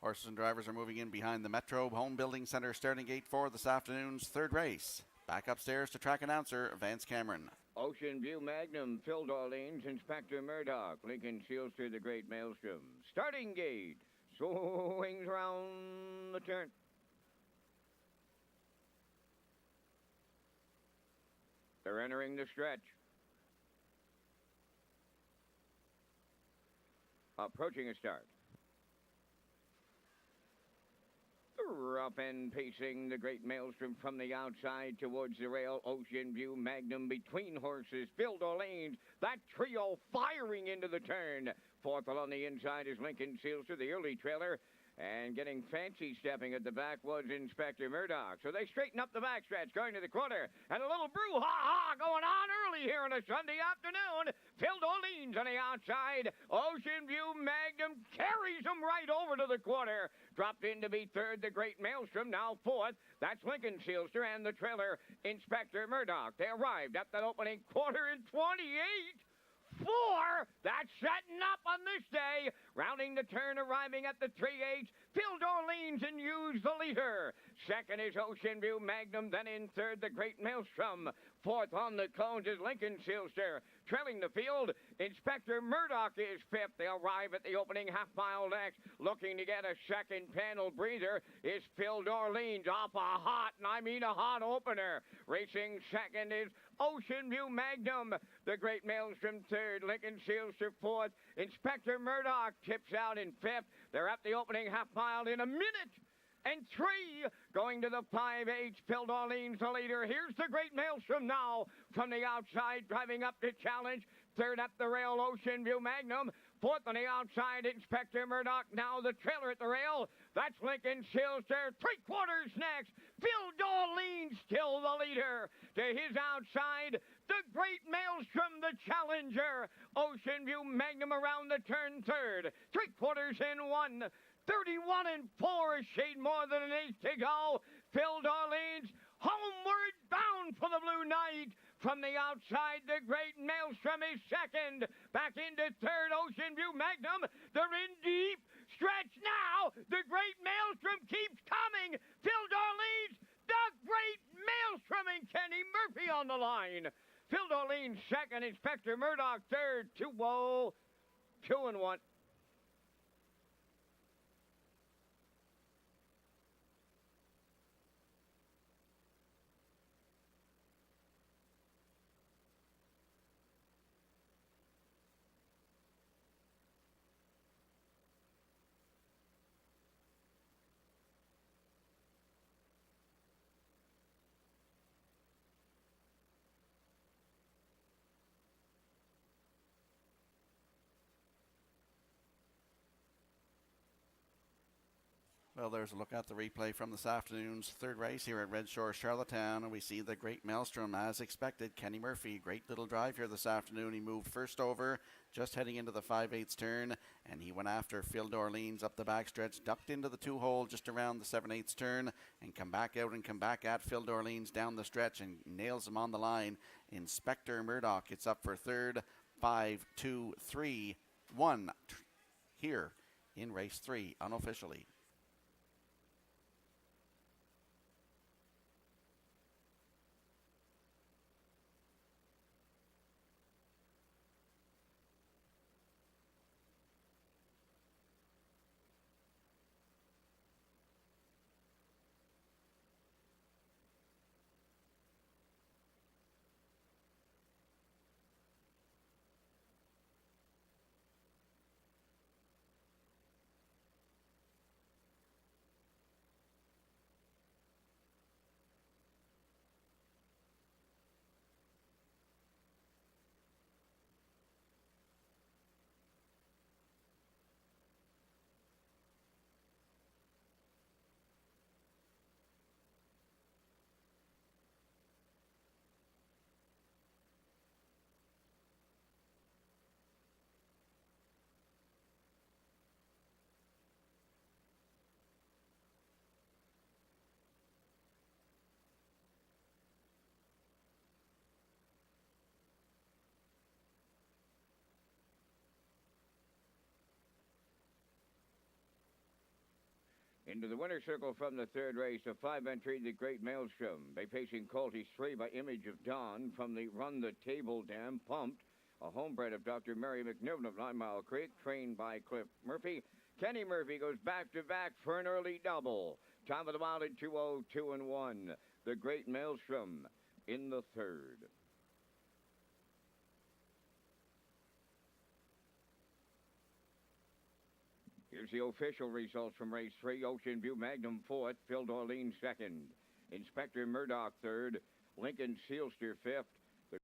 Horses and drivers are moving in behind the Metro Home Building Centre starting gate for this afternoon's third race. Back upstairs to track announcer Vance Cameron. Ocean View Magnum, Phil Dorleans, Inspector Murdoch, Lincoln Sealster, the Great Maelstrom. Starting gate, swings round the turn. They're entering the stretch. Approaching a start. Up and pacing the Great Maelstrom from the outside towards the rail. Ocean View Magnum between horses. Phil Dorleans, that trio firing into the turn. Fourth along the inside is Lincoln Sealster, the early trailer. And getting fancy stepping at the back was Inspector Murdoch. So they straighten up the backstretch going to the quarter. And a little brouhaha going on early here on a Sunday afternoon. Phil Dorleans on the outside. Ocean View Magnum carries them right over to the quarter. Dropped in to be third, the Great Maelstrom. Now fourth. That's Lincoln Sealster and the trailer, Inspector Murdoch. They arrived at that opening quarter in 28. 4. That's setting up on this day. Rounding the turn, arriving at the 3/8. Phil Dorleans and Hughes the leader. Second is Ocean View Magnum. Then in third, the Great Maelstrom. Fourth on the cones is Lincoln Sealster. Trailing the field, Inspector Murdoch is fifth. They arrive at the opening half-mile next. Looking to get a second panel breather is Phil Dorleans off a hot, and I mean a hot opener. Racing second is Ocean View Magnum. The Great Maelstrom third. Lincoln Sealster fourth. Inspector Murdoch tips out in fifth. They're at the opening half-mile in a minute and 3, going to the 5/8. Phil Dorleans the leader. Here's the Great Maelstrom now from the outside, driving up to challenge. Third up the rail, Ocean View Magnum. Fourth on the outside, Inspector Murdoch. Now the trailer at the rail. That's Lincoln Sealster. 3/4 next. Phil Dorleans still the leader. To his outside, the Great Maelstrom, the challenger. Ocean View Magnum around the turn third. 3/4 in 1. 31 and 4, a shade more than an eighth to go. Phil Dorleans homeward bound for the Blue Knight. From the outside, the Great Maelstrom is second. Back into third, Ocean View Magnum. They're in deep stretch now. The Great Maelstrom keeps coming. Phil Dorleans, the Great Maelstrom, and Kenny Murphy on the line. Phil Dorleans second, Inspector Murdoch third. 2-0, 2-1. Well, there's a look at the replay from this afternoon's third race here at Redshores, Charlottetown, and we see the Great Maelstrom, as expected. Kenny Murphy, great little drive here this afternoon. He moved first over, just heading into the 5/8 turn, and he went after Phil Dorleans up the backstretch, ducked into the 2-hole just around the 7/8 turn, and come back out and come back at Phil Dorleans down the stretch and nails him on the line. Inspector Murdoch, it's up for third. 5, 2, 3, 1 here in race 3, unofficially. Into the winner's circle from the third race, a 5-entry, the Great Maelstrom. They pacing Colty's 3 by Image of Dawn from the Run the Table Dam Pumped, a homebred of Dr. Mary McNiven of 9 Mile Creek, trained by Cliff Murphy. Kenny Murphy goes back-to-back for an early double. Top of the mile at 2:02 and 1. The Great Maelstrom in the third. Here's the official results from race 3. Ocean View Magnum 4th, Phil Dorleen 2nd. Inspector Murdoch 3rd. Lincoln Sealster 5th.